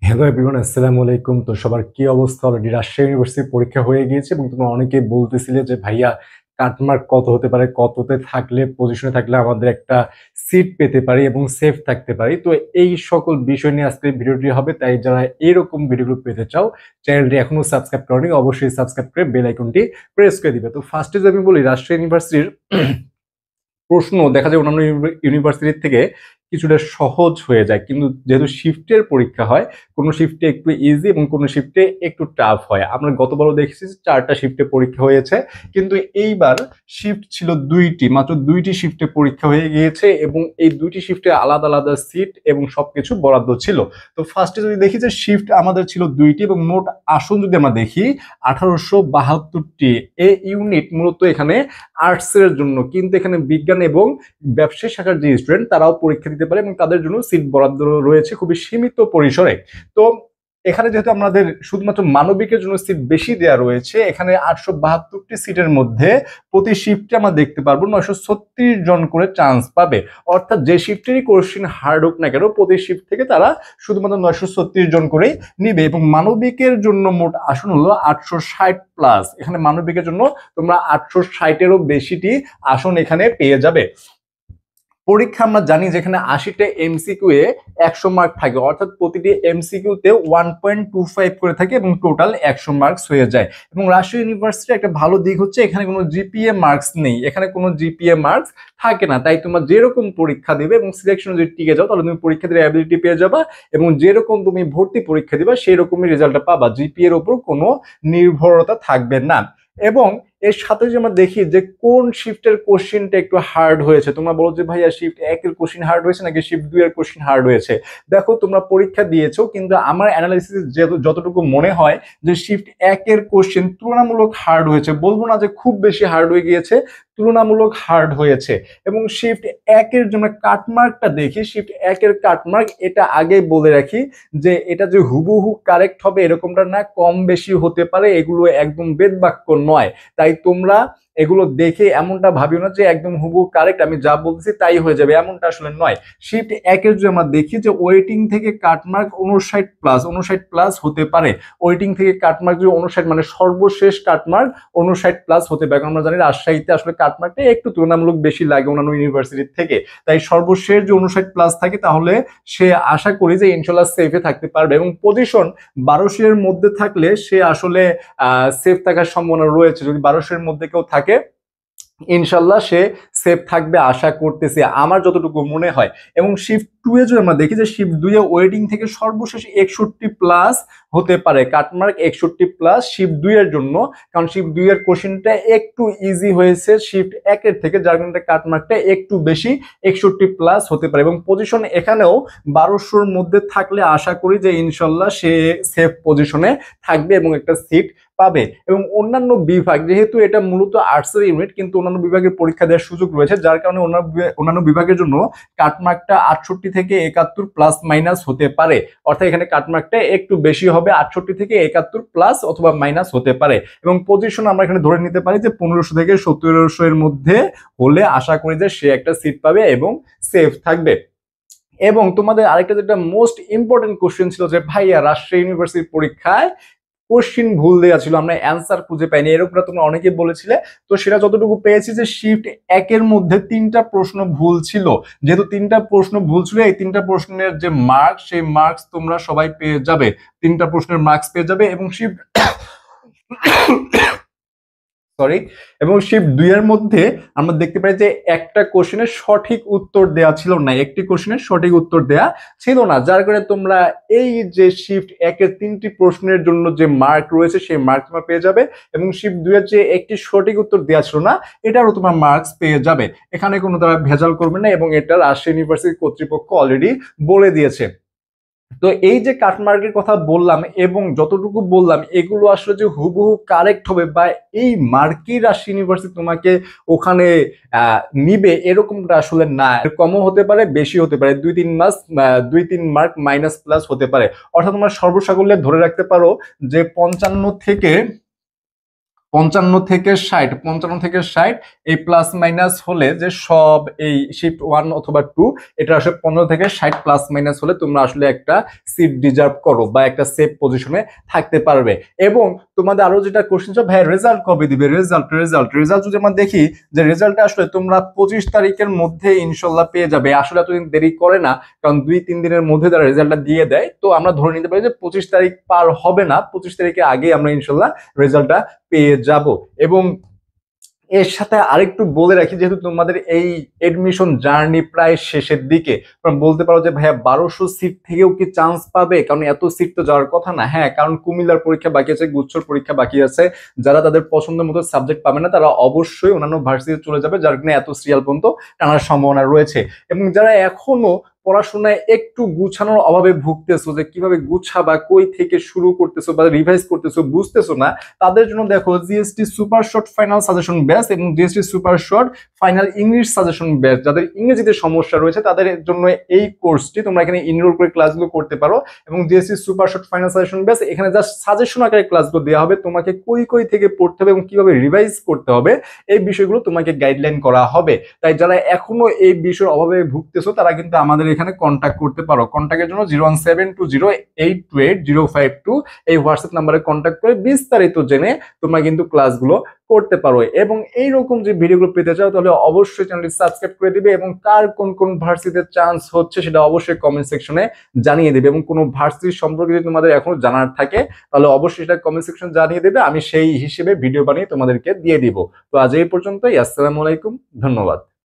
Hello everyone, আসসালামু আলাইকুম। তো সবার কি অবস্থা? অলরেডি রাজশাহী ইউনিভার্সিটির পরীক্ষা হয়ে গিয়েছে এবং তোমরা অনেকেই বলতেছিলে যে ভাইয়া কাটমার্ক কত হতে পারে, কততে থাকলে পজিশনে থাকলে আমাদের একটা সিট পেতে পারি এবং সেফ থাকতে পারি। তো এই সকল বিষয় নিয়ে আজকের ভিডিওটি হবে। তাই যারা এরকম ভিডিওগুলো পেতে চাও, চ্যানেলটি এখনো সাবস্ক্রাইব করনি, অবশ্যই সাবস্ক্রাইব করে বেল আইকনটি প্রেস করে দিবে। তো ফার্স্টে যদি আমি বলি, রাজশাহী ইউনিভার্সিটির প্রশ্ন দেখা যায় অন্যান্য ইউনিভার্সিটির থেকে কিছুটা সহজ হয়ে যায়, কিন্তু যেহেতু শিফটের পরীক্ষা হয়, কোনো শিফটে একটু ইজি এবং কোনো শিফটে একটু টাফ হয়। আমরা গতবারও দেখেছি 4টা শিফটে পরীক্ষা হয়েছে, কিন্তু এইবার শিফট ছিল 2টি, মাত্র 2টি শিফটে পরীক্ষা হয়ে গিয়েছে এবং এই 2টি শিফটে আলাদা আলাদা সিট এবং সবকিছু বরাদ্দ ছিল। তো ফার্স্টে যদি দেখি যে শিফট আমাদের ছিল 2টি এবং মোট আসন যদি আমরা দেখি 1872টি। এ ইউনিট মূলত এখানে আর্টসের জন্য, কিন্তু এখানে বিজ্ঞান এবং ব্যবসায়ী শাখার যে স্টুডেন্ট তারাও পরীক্ষা দিতে পারে এবং তাদের জন্য সিট বরাদ্দ রয়েছে খুবই সীমিত পরিসরে। তো এখানে যেহেতু আমাদের শুধুমাত্র মানবিকের জন্য সিট বেশি দেওয়া রয়েছে, এখানে 872টি সিটের মধ্যে প্রতি শিফটে আমরা দেখতে পারবো 936 জন করে চান্স পাবে। অর্থাৎ যে শিফটেরই কোশ্চিন হার্ড হোক না কেন, প্রতি শিফট থেকে তারা শুধুমাত্র 936 জন করেই নিবে এবং মানবিকের জন্য মোট আসন হলো 860+। এখানে মানবিকের জন্য তোমরা 860-এরও বেশিটি আসন এখানে পেয়ে যাবে। পরীক্ষা আমরা জানি যেখানে 80টা এমসিকিউ এ 100 মার্ক থাকে, অর্থাৎ প্রতিটি এমসিকিউ তে 1.25 করে থাকে এবং টোটাল 100 মার্কস হয়ে যায়। এবং রাজশাহী ইউনিভার্সিটির একটা ভালো দিক হচ্ছে এখানে কোনো জিপিএ মার্কস নেই, এখানে কোনো জিপিএ মার্কস থাকে না। তাই তোমরা যেরকম পরীক্ষা দিবে এবং সিলেকশন যদি টিকে যাও তাহলে তুমি পরীক্ষা দিয়ে অ্যাবিলিটি পেয়ে যাবা এবং যেরকম তুমি ভর্তি পরীক্ষা দিবা সেই রকমই রেজাল্টটা পাবা, জিপিএ এর উপর কোনো নির্ভরতা থাকবে না। এবং এর সাথে যে আমরা দেখি যে কোন শিফটের কোশ্চিনটা একটু হার্ড হয়েছে, তোমরা বলো যে ভাইয়া শিফট 1-এর কোশ্চিন হার্ড হয়েছে নাকি শিফট 2-এর কোশ্চিন হার্ড হয়েছে। দেখো তোমরা পরীক্ষা দিয়েছো, কিন্তু আমার অ্যানালাইসিস যতটুকু মনে হয় যে শিফট 1-এর কোশ্চিন তুলনামূলক হার্ড হয়েছে, বলবো না যে খুব বেশি হার্ড হয়ে গিয়েছে, তুলনামূলক হার্ড হয়েছে। এবং শিফট 1-এর জন্য কাটমার্কটা দেখি, শিফট 1-এর কাটমার্ক এটা আগে বলে রাখি যে এটা যে হুবহু কারেক্ট হবে এরকমটা না, কম বেশি হতে পারে, এগুলো একদম বেদবাক্য নয়। তাই তোমরা এগুলো দেখে এমনটা ভাবিও না যে একদম হুবহু কারেক্ট, আমি যা বলতেছি তাই হয়ে যাবে, এমনটা আসলে নয়। শিফট 1-এর যদি আমরা দেখি যে ওয়েটিং থেকে কাটমার্ক 59+, হতে পারে। ওয়েটিং থেকে কাটমার্ক যদি 59, মানে সর্বশেষ কাটমার্ক 59+ হতে পারে, কারণ আমরা জানি রাজশাহীতে আসলে কাটমার্কটা একটু তুলনামূলক বেশি লাগে অন্যান্য ইউনিভার্সিটির থেকে। তাই সর্বশেষ যে 59+ থাকে তাহলে সে আশা করি যে ইনশাল্লাহ সেফে থাকতে পারবে এবং পজিশন 1200-এর মধ্যে থাকলে সে আসলে সেফ থাকার সম্ভাবনা রয়েছে। যদি 1200-এর মধ্যে কেউ থাকে ইনশাল্লাহ সে সেফ থাকবে আশা করতেছি, আমার যতটুকু মনে হয়। এবং শিফট 2-এ যদি আমরা দেখি যে শিফট 2-এ ওয়েটিং থেকে সর্বশেষ 61+ হতে পারে, কাটমার্ক 61+ শিফট 2-এর জন্য, কারণ শিফট 2-এর কোশ্চেনটা একটু ইজি হয়েছে শিফট 1-এর থেকে, যার কারণে কাটমার্কটা একটু বেশি 61+ হতে পারে। এবং পজিশন এখানেও 1200-এর মধ্যে থাকলে আশা করি যে ইনশাল্লাহ সে সেফ পজিশনে থাকবে এবং একটা সিট পাবে। এবং অন্যান্য বিভাগ, যেহেতু এটা মূলত আর্টসের ইউনিট, কিন্তু অন্যান্য বিভাগের পরীক্ষা দেওয়ার সুযোগ রয়েছে, যার কারণে অন্যান্য বিভাগের জন্য কাটমার্কটা 68 থেকে 71 প্লাস মাইনাস হতে পারে। অর্থাৎ এখানে কাটমার্কটা একটু বেশি হবে, 68 থেকে 71 প্লাস অথবা মাইনাস হতে পারে। এবং পজিশন আমরা এখানে ধরে নিতে পারি যে 1500 থেকে 1700 এর মধ্যে হলে আশা করি যে সে একটা সিট পাবে এবং সেফ থাকবে। এবং তোমাদের আরেকটা যেটা মোস্ট ইম্পর্টেন্ট কোশ্চেন ছিল যে ভাইয়া রাজশাহী ইউনিভার্সিটির পরীক্ষায় কোশ্চিন ভুল দেওয়া ছিল, আমরা অ্যান্সার খুঁজে পাইনি, এরকমটা তোমরা অনেকে বলেছিলে। তো সেটা যতটুকু পেয়েছি যে শিফট 1-এর মধ্যে 3টা প্রশ্ন ভুল ছিল। যেহেতু 3টা প্রশ্ন ভুল ছিল, এই 3টা প্রশ্নের যে মার্কস, সেই মার্কস তোমরা সবাই পেয়ে যাবে, 3টা প্রশ্নের মার্কস পেয়ে যাবে। এবং শিফট সরি এবং শিফট 2-এর মধ্যে আমরা দেখতে পাই যে একটা কোশ্চেনের সঠিক উত্তর দেওয়া ছিল না, একটি কোশ্চেনের সঠিক উত্তর দেওয়া ছিল না, যার কারণে তোমরা এই যে শিফট 1-এর 3টি প্রশ্নের জন্য যে মার্ক রয়েছে সেই মার্ক তোমরা পেয়ে যাবে। এবং শিফট 2-এর যে একটি সঠিক উত্তর দেওয়া ছিল না এটারও তোমার মার্কস পেয়ে যাবে, এখানে কোনো তারা ভেজাল করবে না এবং এটা রাজশাহী ইউনিভার্সিটি কর্তৃপক্ষ অলরেডি বলে দিয়েছে। তো এই যে কাটমার্কের কথা বললাম এবং যতটুকু বললাম এগুলো আসলে যে হুবহু কারেক্ট হবে বা এই মার্কই রাজশাহী ইউনিভার্সিটি তোমাকে ওখানে নিবে এরকমটা আসলে না, কমও হতে পারে বেশি হতে পারে, 2-3 মার্ক মাইনাস প্লাস হতে পারে। অর্থাৎ তোমরা সর্বসাকুল্যে ধরে রাখতে পারো যে 55 থেকে 60 এই প্লাস মাইনাস হলে যে সব এই শিফট 1 অথবা 2 এটা আসলে 15 থেকে 60 প্লাস মাইনাস হলে তোমরা আসলে একটা সিট ডিজার্ভ করো বা একটা সেফ পজিশনে থাকতে পারবে। এবং তোমাদের আরো যেটা কোশ্চেন ছিল ভাই রেজাল্ট কবে দিবে, রেজাল্ট যদি আমরা দেখি যে রেজাল্টটা আসলে তোমরা 25 তারিখের মধ্যে ইনশাল্লাহ পেয়ে যাবে। আসলে এতদিন দেরি করে না, কারণ 2-3 দিনের মধ্যে তারা রেজাল্টটা দিয়ে দেয়। তো আমরা ধরে নিতে পারি যে 25 তারিখ পার হবে না, 25 তারিখের আগে আমরা ইনশাল্লাহ রেজাল্টটা পেয়ে যাব। এবং এর সাথে আরেকটু বলে রাখি, যেহেতু তোমাদের এই এডমিশন জার্নি প্রায় শেষের দিকে, তোমরা বলতে পারো যে ভাইয়া 1200 সিট থেকেও কি চান্স পাবে, কারণ এত সিট তো যাওয়ার কথা না। হ্যাঁ, কারণ কুমিল্লার পরীক্ষা বাকি আছে, গুচ্ছর পরীক্ষা বাকি আছে। যারা তাদের পছন্দের মতো সাবজেক্ট পাবে না তারা অবশ্যই অন্যান্য ভার্সিটিতে চলে যাবে, যার কারণে এত সিরিয়াল পর্যন্ত টানার সম্ভাবনা রয়েছে। এবং যারা এখনো পড়াশোনায় একটু গুছানোর অভাবে ভুগতেছো, যে কিভাবে গুছাবা, কই থেকে শুরু করতেছো বা রিভাইজ করতেছো বুঝতেছো না, তাদের জন্য দেখো GST super short final suggestion batch এবং GST super short final English suggestion batch. যাদের ইংরেজিতে সমস্যা রয়েছে তাদের জন্য এই কোর্সটি, তোমরা এখানে ইনরোল করে ক্লাসগুলো করতে পারো। এবং GST super short final suggestion batch, এখানে জাস্ট সাজেশন আকারে ক্লাসগুলো দেওয়া হবে, তোমাকে কই কই থেকে পড়তে হবে এবং কিভাবে রিভাইজ করতে হবে এই বিষয়গুলো তোমাকে গাইডলাইন করা হবে। তাই যারা এখনো এই বিষয়ের অভাবে ভুগতেছো তারা কিন্তু আমাদের এখানে কন্ট্যাক্ট করতে পারো। কন্ট্যাক্টের জন্য 01720828052 এই হোয়াটসঅ্যাপ নাম্বারে কন্ট্যাক্ট করে বিস্তারিত জেনে তোমরা কিন্তু ক্লাসগুলো করতে পারো। এবং এইরকম যে ভিডিওগুলো পেতে চাও তাহলে অবশ্যই চ্যানেলটি সাবস্ক্রাইব করে দিবে, এবং কার কোন কোন ভার্সিটিতে চান্স হচ্ছে সেটা অবশ্যই কমেন্ট সেকশনে জানিয়ে দেবে। এবং কোনো ভার্সিটি সম্পর্কে যদি তোমাদের এখনো জানার থাকে তাহলে অবশ্যই সেটা কমেন্ট সেকশন জানিয়ে দেবে, আমি সেই হিসেবে ভিডিও বানিয়ে তোমাদেরকে দিয়ে দিব। তো আজ এই পর্যন্তই, আসসালামু আলাইকুম, ধন্যবাদ।